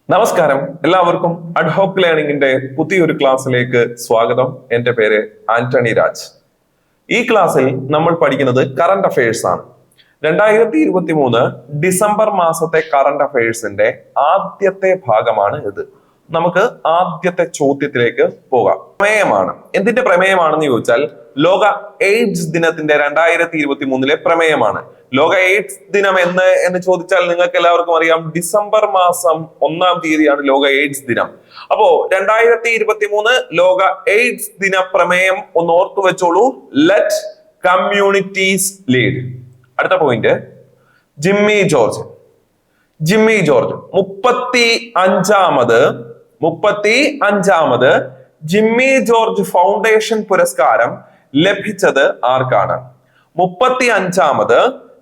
നമസ്കാരം, എല്ലാവർക്കും അഡ്ഹോക്ക് ലേണിംഗിന്റെ പുതിയൊരു ക്ലാസ്സിലേക്ക് സ്വാഗതം. എന്റെ പേര് ആന്റണി രാജ്. ഈ ക്ലാസ്സിൽ നമ്മൾ പഠിക്കുന്നത് കറന്റ് അഫയേഴ്സ് ആണ്. 2023 ഡിസംബർ മാസത്തെ കറന്റ് അഫയേഴ്സിന്റെ ആദ്യത്തെ ഭാഗമാണ് ഇത്. നമുക്ക് ആദ്യത്തെ ചോദ്യത്തിലേക്ക് പോകാം. പ്രമേയമാണ്. എന്തിന്റെ പ്രമേയമാണെന്ന് ചോദിച്ചാൽ ലോക എയ്ഡ്സ് ദിനത്തിന്റെ 2023 പ്രമേയമാണ്. ലോക എയ്ഡ്സ് ദിനം എന്ന് ചോദിച്ചാൽ നിങ്ങൾക്ക് എല്ലാവർക്കും അറിയാം, ഡിസംബർ മാസം 1-ാം തീയതിയാണ് ലോക എയ്ഡ്സ് ദിനം. അപ്പോ 2023 ലോക എയ്ഡ്സ് ദിന പ്രമേയം ഒന്ന് ഓർത്തു വെച്ചോളൂ. Let communities lead. അടുത്ത പോയിന്റ്, ജിമ്മി ജോർജ് 35ാമത് ജിമ്മി ജോർജ് ഫൗണ്ടേഷൻ പുരസ്കാരം ലഭിച്ചത് ആർക്കാണ്? 35ാമത്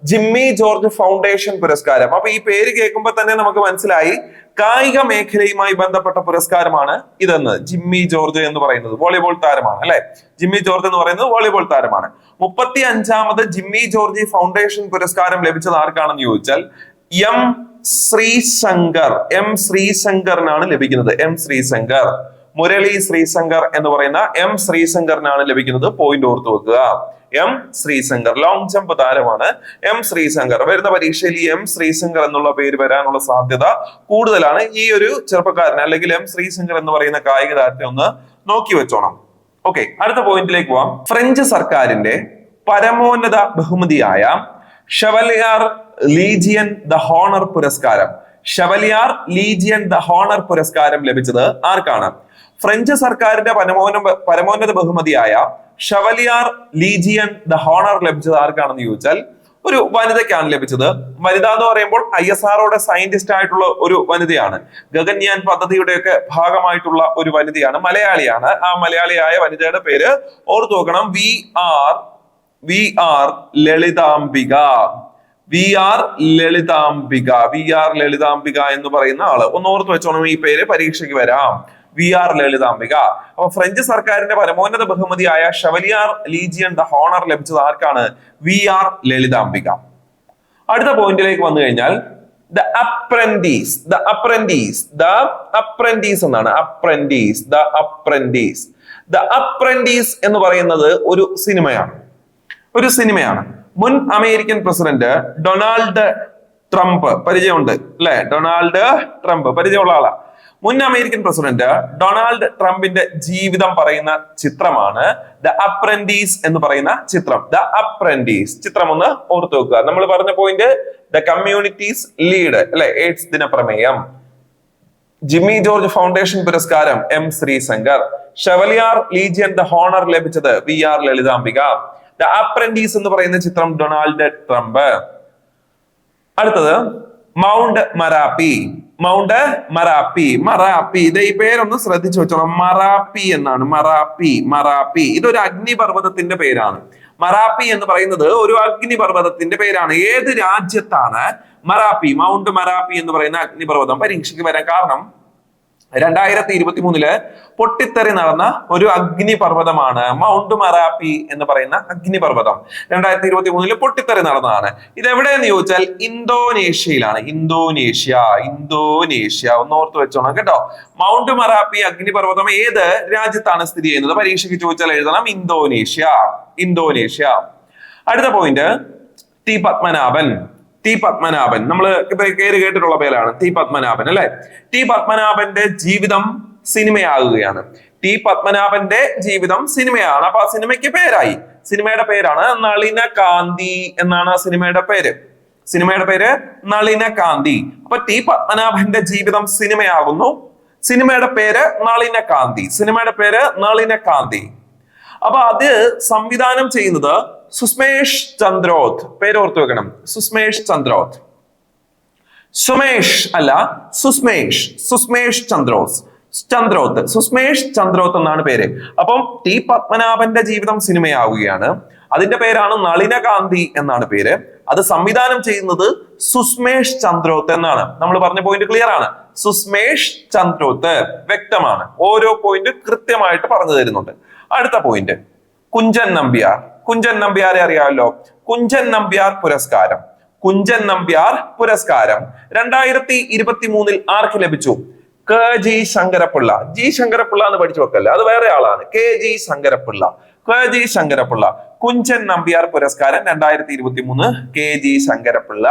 ജിമ്മി ജോർജ് ഫൗണ്ടേഷൻ പുരസ്കാരം. അപ്പൊ ഈ പേര് കേൾക്കുമ്പോൾ തന്നെ നമുക്ക് മനസ്സിലായി കായിക മേഖലയുമായി ബന്ധപ്പെട്ട പുരസ്കാരമാണ് ഇതെന്ന്. ജിമ്മി ജോർജ് എന്ന് പറയുന്നത് വോളിബോൾ താരമാണ്, അല്ലെ? ജിമ്മി ജോർജ് എന്ന് പറയുന്നത് വോളിബോൾ താരമാണ്. 35ാമത് ജിമ്മി ജോർജ് ഫൗണ്ടേഷൻ പുരസ്കാരം ലഭിച്ചത് ആർക്കാണെന്ന് ചോദിച്ചാൽ എം ശ്രീശങ്കറിനാണ് ലഭിക്കുന്നത്. എം ശ്രീശങ്കർ, മുരളി ശ്രീശങ്കർ എന്ന് പറയുന്ന എം ശ്രീശങ്കറിനാണ് ലഭിക്കുന്നത്. പോയിന്റ് ഓർത്തു വെക്കുക. എം ശ്രീശങ്കർ ലോങ് ജമ്പ് താരമാണ്. എം ശ്രീശങ്കർ വരുന്ന പരീക്ഷയിൽ ഈ എം ശ്രീശങ്കർ എന്നുള്ള പേര് വരാനുള്ള സാധ്യത കൂടുതലാണ്. ഈ ഒരു ചെറുപ്പക്കാരൻ അല്ലെങ്കിൽ എം ശ്രീശങ്കർ എന്ന് പറയുന്ന കായിക താരത്തെ ഒന്ന് നോക്കി വെച്ചോണം. ഓക്കെ, അടുത്ത പോയിന്റിലേക്ക് പോവാം. ഫ്രഞ്ച് സർക്കാരിന്റെ പരമോന്നത ബഹുമതിയായ ഷെവലിയർ ലീജിയൻ ദ ഹോണർ പുരസ്കാരം ലഭിച്ചത് ആർക്കാണ്? ഫ്രഞ്ച് സർക്കാരിന്റെ പരമോന്നത ബഹുമതിയായ ഷെവലിയർ ലീജിയൻ ദ ഹോണർ ലഭിച്ചത് ആർക്കാണെന്ന് ചോദിച്ചാൽ ഒരു വനിതയ്ക്കാണ് ലഭിച്ചത്. വനിത എന്ന് പറയുമ്പോൾ ISROയുടെ സയന്റിസ്റ്റ് ആയിട്ടുള്ള ഒരു വനിതയാണ്. ഗഗൻയാൻ പദ്ധതിയുടെയൊക്കെ ഭാഗമായിട്ടുള്ള ഒരു വനിതയാണ്, മലയാളിയാണ്. ആ മലയാളിയായ വനിതയുടെ പേര് ഓർത്തു നോക്കണം. വി ആർ ലളിതാംബിക എന്ന് പറയുന്ന ആള്. ഒന്ന് ഓർത്ത് വെച്ചോണം, ഈ പേര് പരീക്ഷയ്ക്ക് വരാം. V R Lalithambika. അപ്പൊ ഫ്രഞ്ച് സർക്കാരിന്റെ പരമോന്നത ബഹുമതിയായ ഷെവലിയർ ലീജിയൻ ദ ഹോണർ ലഭിച്ചത് ആർക്കാണ്? V R Lalithambika. അടുത്ത പോയിന്റിലേക്ക് വന്നു കഴിഞ്ഞാൽ ദ അപ്രന്റീസ് എന്നാണ്. ദ അപ്രന്റീസ് എന്ന് പറയുന്നത് ഒരു സിനിമയാണ്. മുൻ അമേരിക്കൻ പ്രസിഡന്റ് ഡൊണാൾഡ് ട്രംപ് പരിചയമുണ്ട്, അല്ലെ? ഡൊണാൾഡ് ട്രംപ് പരിചയമുള്ള ആളാ. മുൻ അമേരിക്കൻ പ്രസിഡന്റ് ഡൊണാൾഡ് ട്രംപിന്റെ ജീവിതം പറയുന്ന ചിത്രമാണ് ദ അപ്രന്റീസ് എന്ന് പറയുന്ന ചിത്രം. ദ അപ്രന്റീസ് ചിത്രം ഒന്ന് ഓർത്തു വെക്കുക. നമ്മൾ പറഞ്ഞ പോയിന്റ് ദ കമ്മ്യൂണിറ്റീസ് ലീഡ്, അല്ലെ? എയ്ഡ്സ് ദിന പ്രമേയം. ജിമ്മി ജോർജ് ഫൗണ്ടേഷൻ പുരസ്കാരം M Sreeshankar. Chevalier legion the honour ലഭിച്ചത് V R Lalithambika. The apprentice എന്ന് പറയുന്ന ചിത്രം ഡൊണാൾഡ് ട്രംപ്. അടുത്തത് മൗണ്ട് മറാപ്പി. ഇത് ഈ പേരൊന്ന് ശ്രദ്ധിച്ചു വെച്ചോളാം. മറാപ്പി എന്നാണ്. മറാപ്പി ഇതൊരു അഗ്നിപർവ്വതത്തിന്റെ പേരാണ്. മറാപ്പി എന്ന് പറയുന്നത് ഒരു അഗ്നിപർവ്വതത്തിന്റെ പേരാണ്. ഏത് രാജ്യത്താണ് മൗണ്ട് മറാപ്പി എന്ന് പറയുന്ന അഗ്നിപർവ്വതം പരീക്ഷയ്ക്ക് വരാൻ കാരണം? 2023 പൊട്ടിത്തെറി നടന്ന ഒരു അഗ്നിപർവ്വതമാണ് മൗണ്ട് മറാപ്പി എന്ന് പറയുന്ന അഗ്നിപർവ്വതം. 2023 പൊട്ടിത്തെറി നടന്നതാണ്. ഇത് എവിടെയെന്ന് ചോദിച്ചാൽ ഇന്തോനേഷ്യയിലാണ്. ഇന്തോനേഷ്യ ഒന്ന് ഓർത്ത് വെച്ചോണം കേട്ടോ. മൗണ്ട് മറാപ്പി അഗ്നിപർവ്വതം ഏത് രാജ്യത്താണ് സ്ഥിതി ചെയ്യുന്നത്? പരീക്ഷയ്ക്ക് ചോദിച്ചാൽ എഴുതണം ഇന്തോനേഷ്യ. അടുത്ത പോയിന്റ്, ടി പത്മനാഭൻ. നമ്മൾ ഇപ്പൊ പേര് കേട്ടിട്ടുള്ള പേരാണ് ടി പത്മനാഭൻ, അല്ലെ? ടി പത്മനാഭന്റെ ജീവിതം സിനിമയാകുകയാണ്. അപ്പൊ ആ സിനിമയ്ക്ക് പേരായി. സിനിമയുടെ പേരാണ് നളിന കാന്തി എന്നാണ് ആ സിനിമയുടെ പേര് നളിന കാന്തി. അപ്പൊ ടി പത്മനാഭന്റെ ജീവിതം സിനിമയാകുന്നു. സിനിമയുടെ പേര് നളിന കാന്തി. അപ്പൊ അത് സംവിധാനം ചെയ്യുന്നത് സുസ്മേഷ് ചന്ദ്രോത്ത്. പേരോർത്ത് വെക്കണം, സുസ്മേഷ് ചന്ദ്രോത്ത് എന്നാണ് പേര്. അപ്പം ടി പത്മനാഭന്റെ ജീവിതം സിനിമയാവുകയാണ്. അതിന്റെ പേരാണ് നളിന കാന്തി എന്നാണ് പേര്. അത് സംവിധാനം ചെയ്യുന്നത് സുസ്മേഷ് ചന്ദ്രോത്ത് എന്നാണ്. നമ്മൾ പറഞ്ഞ പോയിന്റ് ക്ലിയർ ആണ്. സുസ്മേഷ് ചന്ദ്രോത്ത് വ്യക്തമാണ്. ഓരോ പോയിന്റ് കൃത്യമായിട്ട് പറഞ്ഞു തരുന്നുണ്ട്. അടുത്ത പോയിന്റ്, കുഞ്ചൻ നമ്പ്യാരെ അറിയാമല്ലോ. കുഞ്ചൻ നമ്പ്യാർ പുരസ്കാരം കുഞ്ചൻ നമ്പ്യാർ പുരസ്കാരം 2023 ആർക്ക് ലഭിച്ചു? കെ ജി ശങ്കരപ്പിള്ള. ജി ശങ്കരപ്പിള്ള എന്ന് പഠിച്ചു വെക്കല്ല, അത് വേറെ ആളാണ്. കെ ജി ശങ്കരപ്പിള്ള. കുഞ്ചൻ നമ്പ്യാർ പുരസ്കാരം 2023 കെ ജി ശങ്കരപ്പിള്ള.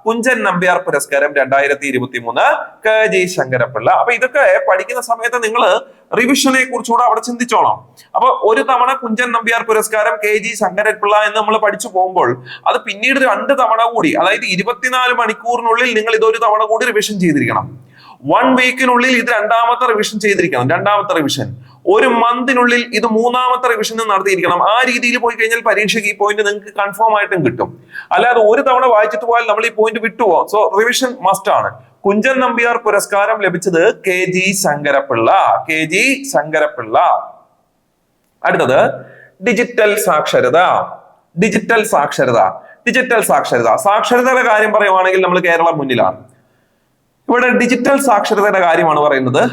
കുഞ്ചൻ നമ്പ്യാർ പുരസ്കാരം 2023 കെ ജി ശങ്കരപ്പിള്ള. അപ്പൊ ഇതൊക്കെ പഠിക്കുന്ന സമയത്ത് നിങ്ങൾ റിവിഷനെ കുറിച്ചുകൂടെ അവിടെ ചിന്തിച്ചോളാം. അപ്പൊ ഒരു തവണ കുഞ്ചൻ നമ്പ്യാർ പുരസ്കാരം കെ ജി ശങ്കരപ്പിള്ള എന്ന് നമ്മൾ പഠിച്ചു പോകുമ്പോൾ അത് പിന്നീട് 2 തവണ കൂടി, അതായത് 24 മണിക്കൂറിനുള്ളിൽ നിങ്ങൾ ഇതൊരു തവണ കൂടി റിവിഷൻ ചെയ്തിരിക്കണം. 1 വീക്കിനുള്ളിൽ ഇത് 2ാമത്തെ റിവിഷൻ ചെയ്തിരിക്കണം. 2ാമത്തെ റിവിഷൻ. 1 മന്തിനുള്ളിൽ ഇത് 3ാമത്തെ റിവിഷൻ നടത്തിയിരിക്കണം. ആ രീതിയിൽ പോയി കഴിഞ്ഞാൽ പരീക്ഷയ്ക്ക് ഈ പോയിന്റ് നിങ്ങൾക്ക് കൺഫേം ആയിട്ടും കിട്ടും. അല്ലാതെ ഒരു തവണ വായിച്ചിട്ട് പോയാൽ നമ്മൾ ഈ പോയിന്റ് വിട്ടുപോകും. സോ റിവിഷൻ മസ്റ്റ് ആണ്. കുഞ്ചൻ നമ്പ്യാർ പുരസ്കാരം ലഭിച്ചത് കെ ജി ശങ്കരപ്പിള്ള. കെ ജി ശങ്കരപ്പിള്ള. അടുത്തത് ഡിജിറ്റൽ സാക്ഷരത. ഡിജിറ്റൽ സാക്ഷരത. ഡിജിറ്റൽ സാക്ഷരത. സാക്ഷരതയുടെ കാര്യം പറയുവാണെങ്കിൽ നമ്മൾ കേരളം മുന്നിലാണ്. ഇവിടെ ഡിജിറ്റൽ സാക്ഷരതയുടെ കാര്യമാണ് പറയുന്നത്.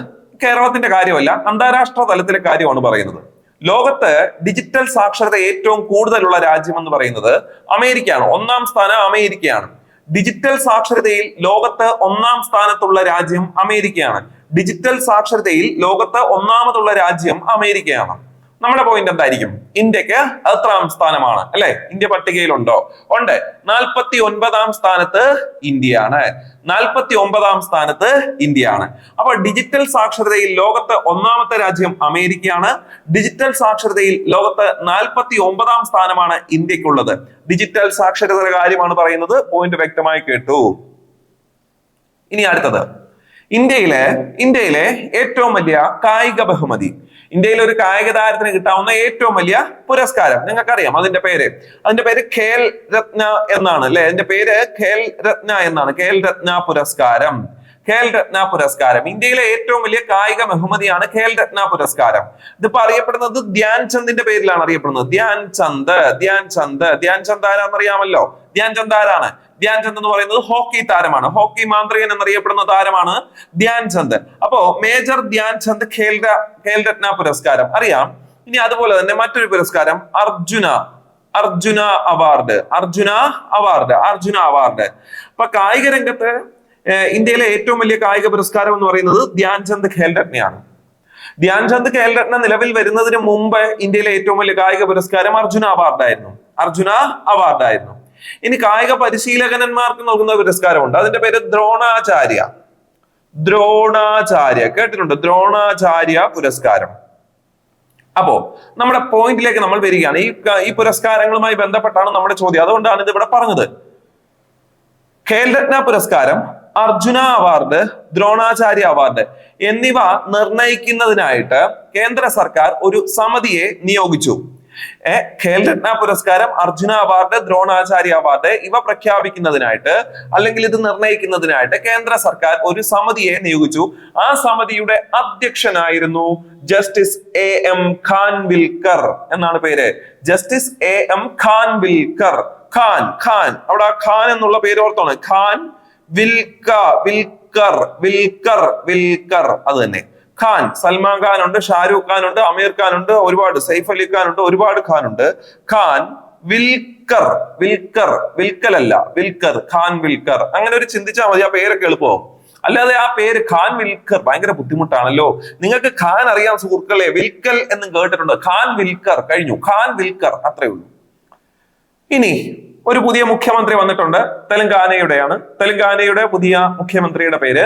കേരളത്തിന്റെ കാര്യമല്ല, അന്താരാഷ്ട്ര തലത്തിലെ കാര്യമാണ് പറയുന്നത്. ലോകത്ത് ഡിജിറ്റൽ സാക്ഷരത ഏറ്റവും കൂടുതലുള്ള രാജ്യം എന്ന് പറയുന്നത് അമേരിക്കയാണ്. 1ാം സ്ഥാനം അമേരിക്കയാണ്. ഡിജിറ്റൽ സാക്ഷരതയിൽ ലോകത്ത് 1ാം സ്ഥാനത്തുള്ള രാജ്യം അമേരിക്കയാണ്. ഡിജിറ്റൽ സാക്ഷരതയിൽ ലോകത്ത് 1ാമതുള്ള രാജ്യം അമേരിക്കയാണ്. നമ്മുടെ പോയിന്റ് എന്തായിരിക്കും? ഇന്ത്യക്ക് എത്രാം സ്ഥാനമാണ് അല്ലെ? ഇന്ത്യ പട്ടികയിലുണ്ടോ? ഉണ്ട്. 49ാം സ്ഥാനത്ത് ഇന്ത്യയാണ്. 49ാം സ്ഥാനത്ത് ഇന്ത്യയാണ്. അപ്പൊ ഡിജിറ്റൽ സാക്ഷരതയിൽ ലോകത്ത് 1ാമത്തെ രാജ്യം അമേരിക്കയാണ്. ഡിജിറ്റൽ സാക്ഷരതയിൽ ലോകത്ത് 49ാം സ്ഥാനമാണ് ഇന്ത്യക്കുള്ളത്. ഡിജിറ്റൽ സാക്ഷരതയുടെ കാര്യമാണ് പറയുന്നത്. പോയിന്റ് വ്യക്തമായി കേട്ടു. ഇനി അടുത്തത്, ഇന്ത്യയിലെ ഏറ്റവും വലിയ കായിക ബഹുമതി. ഇന്ത്യയിലെ ഒരു കായിക താരത്തിന് കിട്ടാവുന്ന ഏറ്റവും വലിയ പുരസ്കാരം നിങ്ങൾക്കറിയാം. അതിന്റെ പേര് ഖേൽ രത്ന എന്നാണ് അല്ലെ? അതിന്റെ പേര് ഖേൽ രത്ന എന്നാണ്. ഖേൽ രത്ന പുരസ്കാരം. ഖേൽ രത്ന പുരസ്കാരം ഇന്ത്യയിലെ ഏറ്റവും വലിയ കായിക ബഹുമതിയാണ് ഖേൽ രത്ന പുരസ്കാരം. ഇതിപ്പോ അറിയപ്പെടുന്നത് ധ്യാൻ ചന്ദിന്റെ പേരിലാണ് അറിയപ്പെടുന്നത്. ധ്യാൻ ചന്ദ് ആരാന്നറിയാമല്ലോ? ധ്യാൻ ചന്ദ് ആരാണ്? ധ്യാൻ ചന്ദ് എന്ന് പറയുന്നത് ഹോക്കി താരമാണ്. ഹോക്കി മാന്ത്രികൻ എന്നറിയപ്പെടുന്ന താരമാണ് ധ്യാൻ ചന്ദ്. അപ്പോ മേജർ ധ്യാൻ ചന്ദ് ഖേൽ രത്ന പുരസ്കാരം അറിയാം. ഇനി അതുപോലെ തന്നെ മറ്റൊരു പുരസ്കാരം അർജുന അവാർഡ്. അപ്പൊ കായിക രംഗത്ത് ഇന്ത്യയിലെ ഏറ്റവും വലിയ കായിക പുരസ്കാരം എന്ന് പറയുന്നത് ധ്യാൻ ചന്ദ് ഖേൽ രത്നയാണ്. ധ്യാൻ ചന്ദ് ഖേൽ രത്ന നിലവിൽ വരുന്നതിന് മുമ്പ് ഇന്ത്യയിലെ ഏറ്റവും വലിയ കായിക പുരസ്കാരം അർജുന അവാർഡായിരുന്നു. ഇനി കായിക പരിശീലകന്മാർക്ക് നൽകുന്ന പുരസ്കാരമുണ്ട്. അതിന്റെ പേര് ദ്രോണാചാര്യ. കേട്ടിട്ടുണ്ട്? ദ്രോണാചാര്യ പുരസ്കാരം. അപ്പോ നമ്മുടെ പോയിന്റിലേക്ക് നമ്മൾ വരികയാണ്. ഈ പുരസ്കാരങ്ങളുമായി ബന്ധപ്പെട്ടാണ് നമ്മുടെ ചോദ്യം. അതുകൊണ്ടാണ് ഇത് ഇവിടെ പറഞ്ഞത്. ഖേൽ രത്ന പുരസ്കാരം, അർജുന അവാർഡ്, ദ്രോണാചാര്യ അവാർഡ് എന്നിവ നിർണയിക്കുന്നതിനായിട്ട് കേന്ദ്ര സർക്കാർ ഒരു സമിതിയെ നിയോഗിച്ചു. ഖേൽ രത്ന പുരസ്കാരം, അർജുന അവാർഡ്, ദ്രോണാചാര്യ അവാർഡ് ഇവ പ്രഖ്യാപിക്കുന്നതിനായിട്ട് അല്ലെങ്കിൽ ഇത് നിർണയിക്കുന്നതിനായിട്ട് കേന്ദ്ര സർക്കാർ ഒരു സമിതിയെ നിയോഗിച്ചു. ആ സമിതിയുടെ അധ്യക്ഷനായിരുന്നു ജസ്റ്റിസ് എം ഖാൻവിൽക്കർ എന്നാണ് പേര്. Justice M Khanwilkar. ഖാൻ അവിടെ ഖാൻ എന്നുള്ള പേര് ഓർത്തോണം. ഖാൻ വിൽക്കർ അത് തന്നെ. ഖാൻ, സൽമാൻ ഖാൻ ഉണ്ട്, ഷാരൂഖ് ഖാൻ ഉണ്ട്, അമീർ ഖാൻ ഉണ്ട്, ഒരുപാട് സൈഫ് അലി ഖാൻ ഉണ്ട്, ഒരുപാട് ഖാൻ ഉണ്ട്. ഖാൻ വിൽക്കർ. ഖാൻ വിൽക്കർ. അങ്ങനെ ഒരു ചിന്തിച്ചാൽ മതി, ആ പേരൊക്കെ എളുപ്പമാവും. അല്ലാതെ ആ പേര് ഖാൻ വിൽക്കർ ഭയങ്കര ബുദ്ധിമുട്ടാണല്ലോ. നിങ്ങൾക്ക് ഖാൻ അറിയാം സുഹൃത്തുക്കളെ, വിൽക്കൽ എന്നും കേട്ടിട്ടുണ്ട്. ഖാൻ വിൽക്കർ കഴിഞ്ഞു. ഖാൻ വിൽക്കർ അത്രേ ഉള്ളൂ. ഇനി ഒരു പുതിയ മുഖ്യമന്ത്രി വന്നിട്ടുണ്ട്. തെലങ്കാനയുടെയാണ്. തെലങ്കാനയുടെ പുതിയ മുഖ്യമന്ത്രിയുടെ പേര്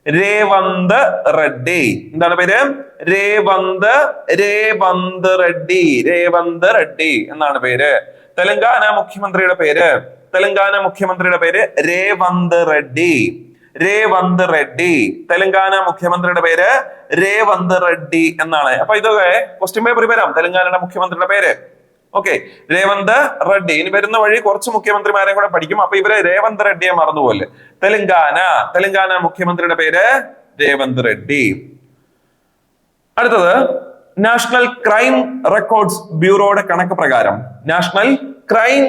രേവന്ത് റെഡ്ഡി. എന്താണ് പേര്? രേവന്ത് റെഡ്ഡി എന്നാണ് പേര്. തെലങ്കാന മുഖ്യമന്ത്രിയുടെ പേര് രേവന്ത് റെഡ്ഡി. തെലങ്കാന മുഖ്യമന്ത്രിയുടെ പേര് രേവന്ത് റെഡ്ഡി എന്നാണ്. അപ്പൊ ഇതൊക്കെ ക്വസ്റ്റ്യൻ പേപ്പറിൽ വരാം. തെലങ്കാനയുടെ മുഖ്യമന്ത്രിയുടെ പേര് ഓക്കെ, രേവന്ത് റെഡ്ഡി. ഇനി വരുന്ന വഴി കുറച്ച് മുഖ്യമന്ത്രിമാരെ കൂടെ പഠിക്കും. അപ്പൊ ഇവരെ രേവന്ത് റെഡ്ഡിയെ മറന്നുപോലെ. തെലങ്കാന മുഖ്യമന്ത്രിയുടെ പേര് രേവന്ത് റെഡ്ഡി. അടുത്തത് നാഷണൽ ക്രൈം റെക്കോർഡ്സ് ബ്യൂറോയുടെ കണക്ക് പ്രകാരം നാഷണൽ ക്രൈം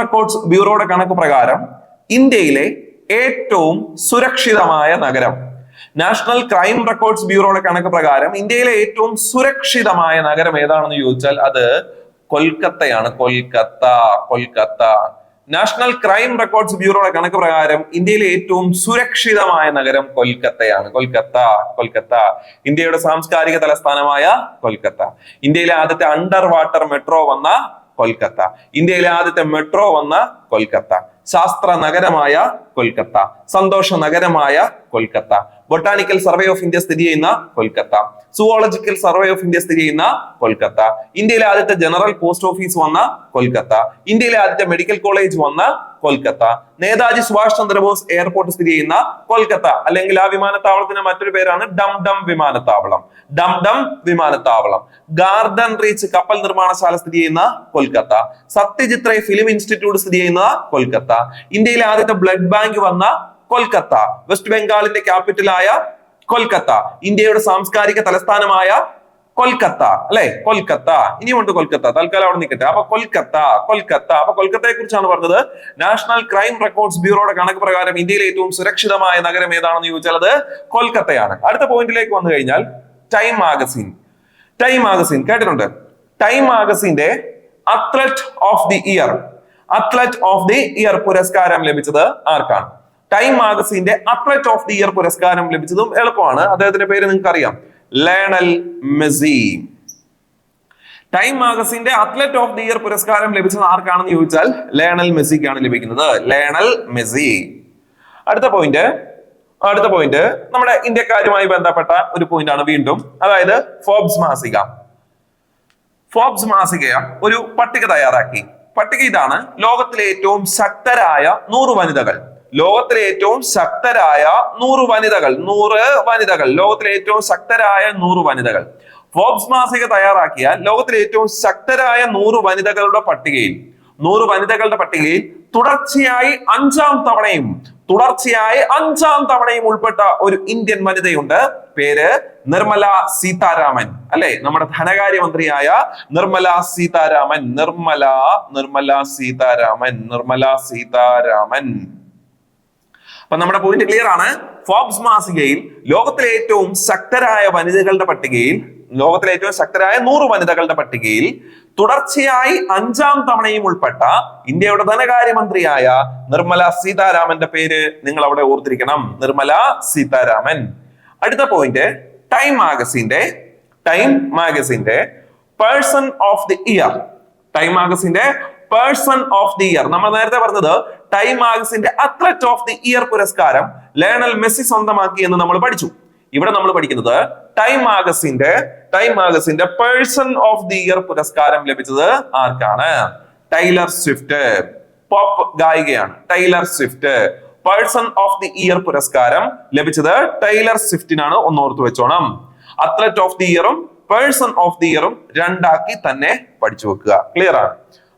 റെക്കോർഡ്സ് ബ്യൂറോയുടെ കണക്ക് പ്രകാരം ഇന്ത്യയിലെ ഏറ്റവും സുരക്ഷിതമായ നഗരം. നാഷണൽ ക്രൈം റെക്കോർഡ്സ് ബ്യൂറോയുടെ കണക്ക് പ്രകാരം ഇന്ത്യയിലെ ഏറ്റവും സുരക്ഷിതമായ നഗരം ഏതാണെന്ന് ചോദിച്ചാൽ അത് കൊൽക്കത്തയാണ്. കൊൽക്കത്ത. നാഷണൽ ക്രൈം റെക്കോർഡ്സ് ബ്യൂറോയുടെ കണക്ക് പ്രകാരം ഇന്ത്യയിലെ ഏറ്റവും സുരക്ഷിതമായ നഗരം കൊൽക്കത്തയാണ്. കൊൽക്കത്ത. ഇന്ത്യയുടെ സാംസ്കാരിക തലസ്ഥാനമായ കൊൽക്കത്ത. ഇന്ത്യയിലെ ആദ്യത്തെ അണ്ടർ വാട്ടർ മെട്രോ വന്ന കൊൽക്കത്ത. ഇന്ത്യയിലെ ആദ്യത്തെ മെട്രോ വന്ന കൊൽക്കത്ത. ശാസ്ത്ര നഗരമായ കൊൽക്കത്ത. സന്തോഷ നഗരമായ Kolkata. Botanical survey of India സ്ഥിതി ചെയ്യുന്ന Kolkata. Zoological survey of India സ്ഥിതി ചെയ്യുന്ന കൊൽക്കത്ത. ഇന്ത്യയിലെ ആദ്യത്തെ ജനറൽ പോസ്റ്റ് ഓഫീസ് വന്ന കൊൽക്കത്ത. ഇന്ത്യയിലെ ആദ്യത്തെ മെഡിക്കൽ കോളേജ് വന്ന കൊൽക്കത്ത. നേതാജി സുഭാഷ് ചന്ദ്രബോസ് എയർപോർട്ട് സ്ഥിതി ചെയ്യുന്ന കൊൽക്കത്ത. അല്ലെങ്കിൽ ആ വിമാനത്താവളത്തിന് മറ്റൊരു പേരാണ് ഡം വിമാനത്താവളം. ഗാർഡൻ റീച്ച് കപ്പൽ നിർമ്മാണശാല സ്ഥിതി ചെയ്യുന്ന കൊൽക്കത്ത. സത്യജിത് റേ ഫിലിം ഇൻസ്റ്റിറ്റ്യൂട്ട് സ്ഥിതി ചെയ്യുന്ന കൊൽക്കത്ത. ഇന്ത്യയിലെ ആദ്യത്തെ ബ്ലഡ് ബാങ്ക് വന്ന കൊൽക്കത്ത. വെസ്റ്റ് ബംഗാളിന്റെ ക്യാപിറ്റലായ കൊൽക്കത്ത. ഇന്ത്യയുടെ സാംസ്കാരിക തലസ്ഥാനമായ കൊൽക്കത്ത. അല്ലെ, കൊൽക്കത്ത. ഇനിയുമുണ്ട് കൊൽക്കത്ത, തൽക്കാലം അവിടെ നിൽക്കട്ടെ. അപ്പൊ കൊൽക്കത്ത. അപ്പൊ കൊൽക്കത്തയെ കുറിച്ചാണ് പറഞ്ഞത്. നാഷണൽ ക്രൈം റെക്കോർഡ്സ് ബ്യൂറോയുടെ കണക്ക് പ്രകാരം ഇന്ത്യയിലെ ഏറ്റവും സുരക്ഷിതമായ നഗരം ഏതാണെന്ന് ചോദിച്ചാൽ അത് കൊൽക്കത്തയാണ്. അടുത്ത പോയിന്റിലേക്ക് വന്നു കഴിഞ്ഞാൽ ടൈം മാഗസിൻ കേട്ടിട്ടുണ്ട്. ടൈം മാഗസിന്റെ അത്ലറ്റ് ഓഫ് ദി ഇയർ പുരസ്കാരം ലഭിച്ചത് ആർക്കാണ്? ടൈം മാഗസിന്റെ അത്ലറ്റ് ഓഫ് ദി ഇയർ പുരസ്കാരം ലഭിച്ചതും എളുപ്പമാണ്. അദ്ദേഹത്തിന്റെ പേര് നിങ്ങൾക്ക് അറിയാം, ലയണൽ മെസ്സി. ടൈം മാഗസിന്റെ അത്ലറ്റ് ഓഫ് ദി ഇയർ പുരസ്കാരം ലഭിച്ചത് ആർക്കാണെന്ന് ചോദിച്ചാൽ ലയണൽ മെസ്സിക്കാണ് ലഭിക്കുന്നത്. Lionel Messi. അടുത്ത പോയിന്റ് നമ്മുടെ ഇന്ത്യക്കാരുമായി ബന്ധപ്പെട്ട ഒരു പോയിന്റ് ആണ് വീണ്ടും. അതായത് ഫോബ്സ് മാസിക ഒരു പട്ടിക തയ്യാറാക്കി. പട്ടിക ഇതാണ്: ലോകത്തിലെ ഏറ്റവും ശക്തരായ 100 വനിതകൾ. ലോകത്തിലെ ഏറ്റവും ശക്തരായ 100 വനിതകൾ. ലോകത്തിലെ ഏറ്റവും ശക്തരായ 100 വനിതകൾ. ഫോബ്സ് മാസിക തയ്യാറാക്കിയ ലോകത്തിലെ ഏറ്റവും ശക്തരായ 100 വനിതകളുടെ പട്ടികയിൽ തുടർച്ചയായി അഞ്ചാം തവണയും ഉൾപ്പെട്ട ഒരു ഇന്ത്യൻ വനിതയുണ്ട്. പേര് നിർമ്മല സീതാരാമൻ. അല്ലെ, നമ്മുടെ ധനകാര്യമന്ത്രിയായ നിർമ്മല സീതാരാമൻ. അപ്പൊ നമ്മുടെ പോയിന്റ് ക്ലിയർ ആണ്. ഫോബ്സ് മാസികയിൽ ലോകത്തിലെ ഏറ്റവും ശക്തരായ 100 വനിതകളുടെ പട്ടികയിൽ തുടർച്ചയായി 5ാം തവണയും ഉൾപ്പെട്ട ഇന്ത്യയുടെ ധനകാര്യമന്ത്രിയായ നിർമ്മല സീതാരാമന്റെ പേര് നിങ്ങൾ അവിടെ ഓർത്തിരിക്കണം. നിർമ്മല സീതാരാമൻ. അടുത്ത പോയിന്റ്, ടൈം മാഗസിന്റെ person of the year. Person of the year. നമ്മൾ നേരത്തെ പറഞ്ഞത് ടൈം മാഗസിന്റെ അത്ലറ്റ് ഓഫ് ദി ഇയർ പുരസ്കാരം ലയണൽ മെസ്സി സ്വന്തമാക്കി എന്ന് നമ്മൾ പഠിച്ചു. ഇവിടെ നമ്മൾ പഠിക്കുന്നത് ടൈം മാഗസിന്റെ പേഴ്സൺ ഓഫ് ദി ഇയർ പുരസ്കാരം ലഭിച്ചത് ആർക്കാണ്? Taylor Swift. പോപ്പ് ഗായികയാണ് Taylor Swift. Person of the year പുരസ്കാരം ലഭിച്ചത് ടൈലർ സ്വിഫ്റ്റിനാണ്. ഒന്നോർത്ത് വെച്ചോണം. അത്ലറ്റ് ഓഫ് ദി ഇയറും പേഴ്സൺ ഓഫ് ദി ഇയറും രണ്ടാക്കി തന്നെ പഠിച്ചു വെക്കുക. ക്ലിയർ ആണ്.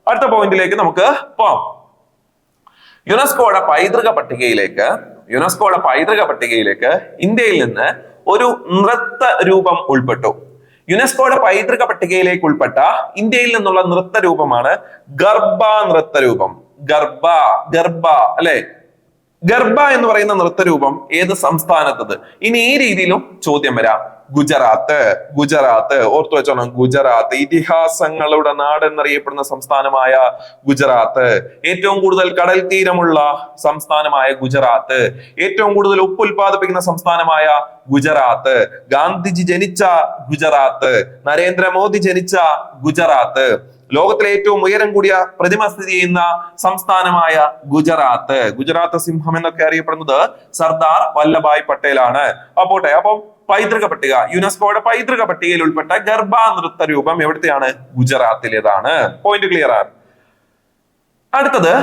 അടുത്ത പോയിന്റിലേക്ക് നമുക്ക് പോവാം. യുനെസ്കോയുടെ പൈതൃക പട്ടികയിലേക്ക് ഇന്ത്യയിൽ നിന്ന് ഒരു നൃത്ത രൂപം ഉൾപ്പെട്ടു. യുനെസ്കോയുടെ പൈതൃക പട്ടികയിലേക്ക് ഉൾപ്പെട്ട ഇന്ത്യയിൽ നിന്നുള്ള നൃത്ത രൂപമാണ് ഗർഭ നൃത്തരൂപം. ഗർഭ അല്ലെ, ഗർഭ എന്ന് പറയുന്ന നൃത്തരൂപം ഏത് സംസ്ഥാനത്തത്? ഇനി ഈ രീതിയിലും ചോദ്യം വരാം. ഗുജറാത്ത് ഓർത്തു വെച്ചോണം. ഗുജറാത്ത്, ഇതിഹാസങ്ങളുടെ നാട് എന്നറിയപ്പെടുന്ന സംസ്ഥാനമായ ഗുജറാത്ത്. ഏറ്റവും കൂടുതൽ കടൽ തീരമുള്ള സംസ്ഥാനമായ ഗുജറാത്ത്. ഏറ്റവും കൂടുതൽ ഉപ്പ് ഉൽപ്പാദിപ്പിക്കുന്ന സംസ്ഥാനമായ ഗുജറാത്ത്. ഗാന്ധിജി ജനിച്ച ഗുജറാത്ത്. നരേന്ദ്രമോദി ജനിച്ച ഗുജറാത്ത്. ലോകത്തിലെ ഏറ്റവും ഉയരം കൂടിയ പ്രതിമ സ്ഥിതി ചെയ്യുന്ന സംസ്ഥാനമായ ഗുജറാത്ത് സിംഹം എന്നൊക്കെ അറിയപ്പെടുന്നത് സർദാർ വല്ലഭായ് പട്ടേലാണ്. അപ്പം പൈതൃക പട്ടിക, യുനെസ്കോയുടെ പൈതൃക പട്ടികയിൽ ഉൾപ്പെട്ട ഗർഭ നൃത്ത രൂപം എവിടത്തെയാണ്? ഗുജറാത്തിലേതാണ്. പോയിന്റ് ക്ലിയർ ആണ്. അടുത്തത്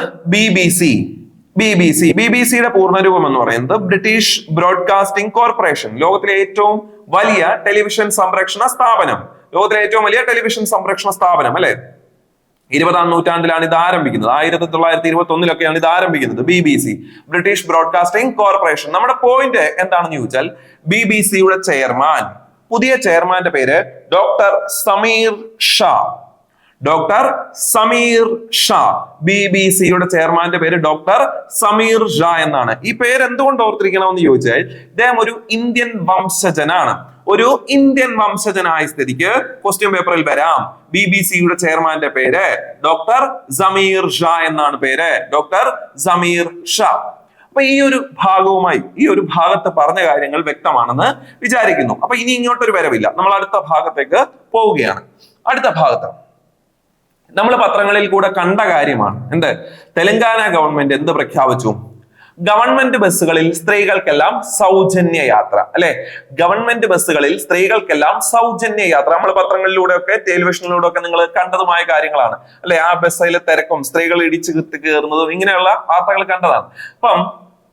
BBC-യുടെ പൂർണ്ണരൂപം എന്ന് പറയുന്നത് ബ്രിട്ടീഷ് ബ്രോഡ്കാസ്റ്റിംഗ് കോർപ്പറേഷൻ. ലോകത്തിലെ ഏറ്റവും വലിയ ടെലിവിഷൻ സംരക്ഷണ സ്ഥാപനം. അല്ലെ, 20ാം നൂറ്റാണ്ടിലാണ് ഇത് ആരംഭിക്കുന്നത്. 1921 ഇത് ആരംഭിക്കുന്നത്. BBC, British broadcasting corporation. നമ്മുടെ പോയിന്റ് എന്താണെന്ന് ചോദിച്ചാൽ BBC-യുടെ ചെയർമാൻ, പുതിയ ചെയർമാന്റെ പേര് ഡോക്ടർ സമീർ ഡോക്ടർ സമീർ ഷാ. BBC-യുടെ ചെയർമാന്റെ പേര് ഡോക്ടർ സമീർ ഷാ എന്നാണ്. ഈ പേര് എന്തുകൊണ്ട് ഓർത്തിരിക്കണമെന്ന് ചോദിച്ചാൽ ഇദ്ദേഹം ഒരു ഇന്ത്യൻ വംശജനാണ്. ഒരു ഇന്ത്യൻ വംശജനായ സ്ഥിതിക്ക് ക്വസ്റ്റ്യൻ പേപ്പറിൽ വരാം. BBC-യുടെ ചെയർമാന്റെ പേര് ഡോക്ടർ സമീർ ഷാ എന്നാണ് പേര്. ഡോക്ടർ സമീർ ഷാ. അപ്പൊ ഈ ഒരു ഭാഗവുമായി ഈ ഒരു ഭാഗത്ത് പറഞ്ഞ കാര്യങ്ങൾ വ്യക്തമാണെന്ന് വിചാരിക്കുന്നു. അപ്പൊ ഇനി ഇങ്ങോട്ടൊരു വരവില്ല, നമ്മൾ അടുത്ത ഭാഗത്തേക്ക് പോവുകയാണ്. അടുത്ത ഭാഗത്ത് നമ്മൾ പത്രങ്ങളിൽ കൂടെ കണ്ട കാര്യമാണ് എന്ത്? തെലങ്കാന ഗവൺമെന്റ് എന്ത് പ്രഖ്യാപിച്ചു? ഗവൺമെന്റ് ബസ്സുകളിൽ സ്ത്രീകൾക്കെല്ലാം സൗജന്യ യാത്ര. അല്ലെ, ഗവൺമെന്റ് ബസ്സുകളിൽ സ്ത്രീകൾക്കെല്ലാം സൗജന്യ യാത്ര. നമ്മൾ പത്രങ്ങളിലൂടെ ഒക്കെ ടെലിവിഷനിലൂടെ ഒക്കെ നിങ്ങൾ കണ്ടതുമായ കാര്യങ്ങളാണ് അല്ലെ. ആ ബസ്സിലെ തിരക്കും സ്ത്രീകൾ ഇടിച്ചു കയറുന്നതും ഇങ്ങനെയുള്ള വാർത്തകൾ കണ്ടതാണ്. അപ്പം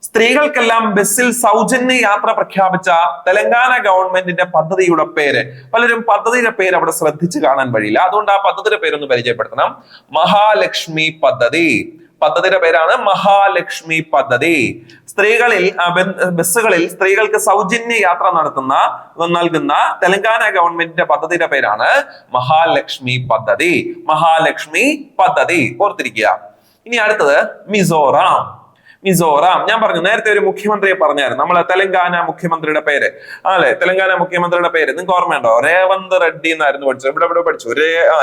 സ്ത്രീകൾക്കെല്ലാം ബസ്സിൽ സൗജന്യ യാത്ര പ്രഖ്യാപിച്ച തെലങ്കാന ഗവൺമെന്റിന്റെ പദ്ധതിയുടെ പേര്, പലരും പദ്ധതിയുടെ പേര് അവിടെ ശ്രദ്ധിച്ചു കാണാൻ വഴിയില്ല, അതുകൊണ്ട് ആ പദ്ധതിയുടെ പേരൊന്ന് പരിചയപ്പെടുത്തണം. മഹാലക്ഷ്മി പദ്ധതി. പദ്ധതിയുടെ പേരാണ് മഹാലക്ഷ്മി പദ്ധതി. സ്ത്രീകളിൽ ബസ്സുകളിൽ സ്ത്രീകൾക്ക് സൗജന്യ യാത്ര നൽകുന്ന തെലങ്കാന ഗവൺമെന്റിന്റെ പദ്ധതിയുടെ പേരാണ് മഹാലക്ഷ്മി പദ്ധതി. മഹാലക്ഷ്മി പദ്ധതി ഓർത്തിരിക്കുക. ഇനി അടുത്തത് മിസോറാം. മിസോറാം ഞാൻ പറഞ്ഞു, നേരത്തെ ഒരു മുഖ്യമന്ത്രിയെ പറഞ്ഞായിരുന്നു നമ്മള്. തെലങ്കാന മുഖ്യമന്ത്രിയുടെ പേര് അല്ലെ, തെലങ്കാന മുഖ്യമന്ത്രിയുടെ പേര് നിങ്ങൾക്ക് ഓർമ്മയുണ്ടോ? രേവന്ത് റെഡ്ഡി എന്നായിരുന്നു പഠിച്ചത്. ഇവിടെ പഠിച്ചു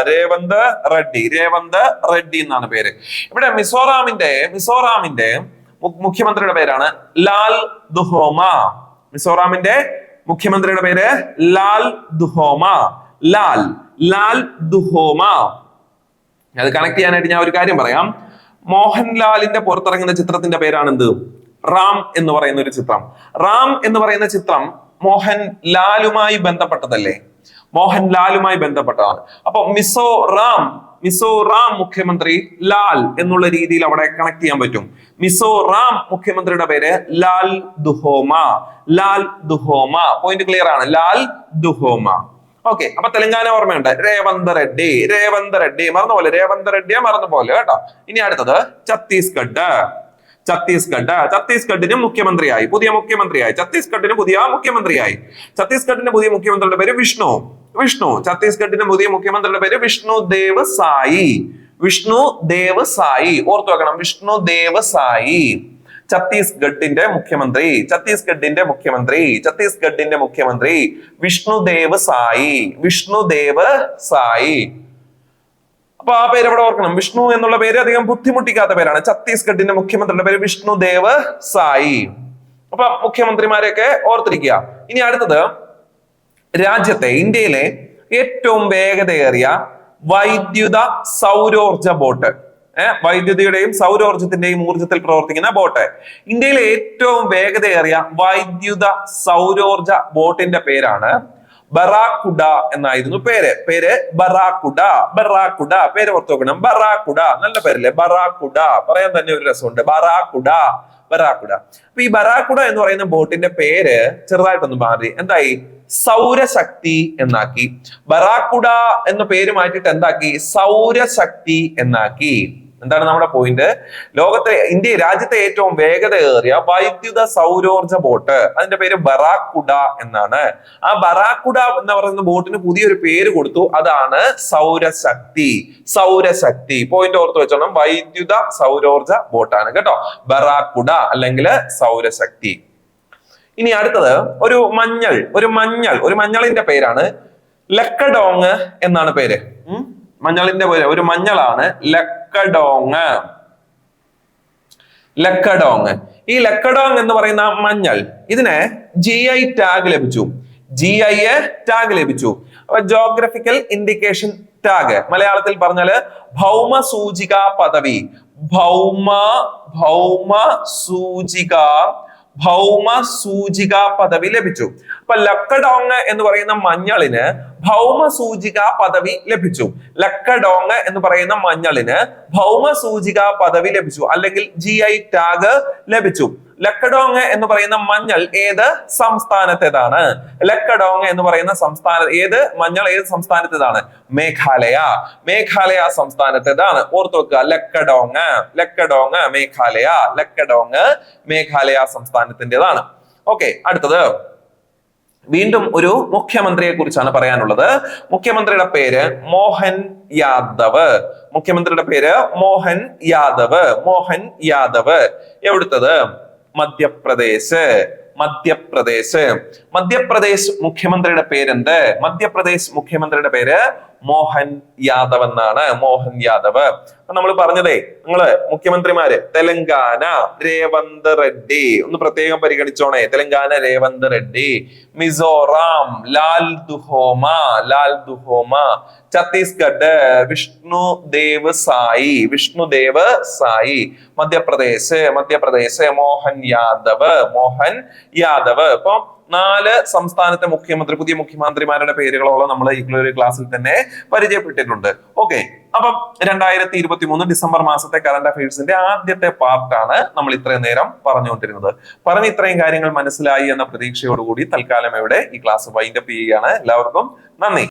രേവന്ത് റെഡ്ഡി. രേവന്ത് റെഡ്ഡി എന്നാണ് പേര്. ഇവിടെ മിസോറാമിന്റെ മുഖ്യമന്ത്രിയുടെ പേരാണ് ലാൽ ദുഹോമ. മിസോറാമിന്റെ മുഖ്യമന്ത്രിയുടെ പേര് ലാൽ ദുഹോമ. ലാൽ ദുഹോമ. അത് കണക്ട് ചെയ്യാനായിട്ട് ഞാൻ ഒരു കാര്യം പറയാം. മോഹൻലാലിന്റെ പുറത്തിറങ്ങുന്ന ചിത്രത്തിന്റെ പേരാണ് എന്ത്? റാം എന്ന് പറയുന്ന ഒരു ചിത്രം. റാം എന്ന് പറയുന്ന ചിത്രം മോഹൻലാലുമായി ബന്ധപ്പെട്ടതല്ലേ? മോഹൻലാലുമായി ബന്ധപ്പെട്ടതാണ്. അപ്പൊ മിസോറാം മുഖ്യമന്ത്രി ലാൽ എന്നുള്ള രീതിയിൽ അവിടെ കണക്ട് ചെയ്യാൻ പറ്റും. മിസോറാം മുഖ്യമന്ത്രിയുടെ പേര് ലാൽ ദുഹോമ. ലാൽ ദുഹോമ. പോയിന്റ് ക്ലിയർ ആണ്. ലാൽ ദുഹോമ. ഓക്കെ, അപ്പൊ തെലങ്കാന ഓർമ്മയുണ്ട്. രേവന്ത് റെഡ്ഡി മറന്നുപോലെ കേട്ടോ. ഇനി അടുത്തത് ഛത്തീസ്ഗഡിന് മുഖ്യമന്ത്രിയായി പുതിയ മുഖ്യമന്ത്രിയായി. ഛത്തീസ്ഗഡിന്റെ പുതിയ മുഖ്യമന്ത്രിയുടെ പേര് വിഷ്ണു. ഛത്തീസ്ഗഡിന്റെ പുതിയ മുഖ്യമന്ത്രിയുടെ പേര് വിഷ്ണു ദേവ് സായി. ഓർത്തു വെക്കണം, വിഷ്ണു ദേവ് സായി. ഛത്തീസ്ഗഡിന്റെ മുഖ്യമന്ത്രി വിഷ്ണു ദേവ് സായി. അപ്പൊ ആ പേര് എവിടെ ഓർക്കണം? വിഷ്ണു എന്നുള്ള പേര് അധികം ബുദ്ധിമുട്ടിക്കാത്ത പേരാണ്. ഛത്തീസ്ഗഡിന്റെ മുഖ്യമന്ത്രിയുടെ പേര് വിഷ്ണു ദേവ് സായി. അപ്പൊ മുഖ്യമന്ത്രിമാരെയൊക്കെ ഓർത്തിരിക്കുക. ഇനി അടുത്തത് ഇന്ത്യയിലെ ഏറ്റവും വേഗതയേറിയ വൈദ്യുത സൗരോർജ ബോട്ട്. വൈദ്യുതിയുടെയും സൗരോർജത്തിന്റെയും ഊർജത്തിൽ പ്രവർത്തിക്കുന്ന ബോട്ട്. ഇന്ത്യയിലെ ഏറ്റവും വേഗതയേറിയ വൈദ്യുത സൗരോർജ ബോട്ടിന്റെ പേരാണ് ബറാക്കുഡ എന്നായിരുന്നു പേര്. ബറാക്കുഡ. പേര് ഓർത്ത് നോക്കണം. ബറാക്കുഡ നല്ല പേരല്ലേ? ബറാക്കുഡ പറയാൻ തന്നെ ഒരു രസമുണ്ട്. ബറാക്കുഡ. അപ്പൊ ഈ ബറാക്കുഡ എന്ന് പറയുന്ന ബോട്ടിന്റെ പേര് ചെറുതായിട്ടൊന്ന് മാറി. എന്തായി? സൗരശക്തി എന്നാക്കി. ബറാക്കുഡ എന്ന പേര് മാറ്റിയിട്ട് എന്താക്കി? സൗരശക്തി എന്നാക്കി. എന്താണ് നമ്മുടെ പോയിന്റ്? രാജ്യത്തെ ഏറ്റവും വേഗതയേറിയ വൈദ്യുത സൗരോർജ ബോട്ട്, അതിന്റെ പേര് ബറാക്കുഡ എന്നാണ്. ആ ബറാക്കുഡ എന്ന് പറയുന്ന ബോട്ടിന് പുതിയൊരു പേര് കൊടുത്തു, അതാണ് സൗരശക്തി. പോയിന്റ് ഓർത്ത് വെച്ചോണം. വൈദ്യുത സൗരോർജ ബോട്ടാണ് കേട്ടോ, ബറാക്കുഡ അല്ലെങ്കിൽ സൗരശക്തി. ഇനി അടുത്തത് ഒരു മഞ്ഞളിന്റെ പേരാണ് ലക്കഡോങ് എന്നാണ് പേര്. മഞ്ഞളിന്റെ പേര് ഒരു മഞ്ഞളാണ് ലക്കഡോങ്. ഈ ലക്കഡോങ് എന്ന് പറയുന്ന മഞ്ഞൾ ഇതിന് GI ടാഗ് ലഭിച്ചു. അപ്പൊ ജോഗ്രഫിക്കൽ ഇൻഡിക്കേഷൻ ടാഗ്, മലയാളത്തിൽ പറഞ്ഞാല് ഭൗമ സൂചിക പദവി ലഭിച്ചു. അപ്പൊ ലക്കഡോങ് എന്ന് പറയുന്ന മഞ്ഞളിന് ഭൗമ സൂചിക പദവി ലഭിച്ചു. അല്ലെങ്കിൽ GI ടാഗ് ലഭിച്ചു. ലക്കഡോങ് എന്ന് പറയുന്ന മഞ്ഞൾ ഏത് സംസ്ഥാനത്തേതാണ്? മഞ്ഞൾ ഏത് സംസ്ഥാനത്തേതാണ്? മേഘാലയ സംസ്ഥാനത്തേതാണ്. ഓർത്തു വെക്കുക. ലക്കഡോങ് മേഘാലയ സംസ്ഥാനത്തിൻ്റെതാണ്. ഓക്കെ, അടുത്തത് വീണ്ടും ഒരു മുഖ്യമന്ത്രിയെ കുറിച്ചാണ് പറയാനുള്ളത്. മുഖ്യമന്ത്രിയുടെ പേര് മോഹൻ യാദവ്. മുഖ്യമന്ത്രിയുടെ പേര് മോഹൻ യാദവ്. മോഹൻ യാദവ്. എവിടുത്തത്? മധ്യപ്രദേശ്. മധ്യപ്രദേശ്. മധ്യപ്രദേശ് മുഖ്യമന്ത്രിയുടെ പേരെന്ത്? മധ്യപ്രദേശ് മുഖ്യമന്ത്രിയുടെ പേര് മോഹൻ യാദവ് എന്നാണ്. മോഹൻ യാദവ്. നമ്മൾ പറഞ്ഞതേ, നിങ്ങള് മുഖ്യമന്ത്രിമാര് തെലങ്കാന രേവന്ത് റെഡ്ഡി, ഒന്ന് പ്രത്യേകം പരിഗണിച്ചോണേ. തെലങ്കാന രേവന്ത് റെഡ്ഡി. മിസോറാം ലാൽ ദുഹോമ. ലാൽ ദുഹോമ. ഛത്തീസ്ഗഡ് വിഷ്ണുദേവ് സായി. വിഷ്ണുദേവ് സായി. മധ്യപ്രദേശ് മോഹൻ യാദവ്. മോഹൻ യാദവ്. ഇപ്പൊ 4 സംസ്ഥാനത്തെ പുതിയ മുഖ്യമന്ത്രിമാരുടെ പേരുകളോളം നമ്മൾ ഈ ഒരു ക്ലാസ്സിൽ തന്നെ പരിചയപ്പെട്ടിട്ടുണ്ട്. ഓക്കെ, അപ്പം 2023 ഡിസംബർ മാസത്തെ കറന്റ് അഫയേഴ്സിന്റെ ആദ്യത്തെ പാർട്ടാണ് നമ്മൾ ഇത്രയും നേരം പറഞ്ഞുകൊണ്ടിരുന്നത്. പറഞ്ഞ ഇത്രയും കാര്യങ്ങൾ മനസ്സിലായി എന്ന പ്രതീക്ഷയോടുകൂടി തൽക്കാലം ഇവിടെ ഈ ക്ലാസ് വൈൻഡപ്പ് ചെയ്യുകയാണ്. എല്ലാവർക്കും നന്ദി.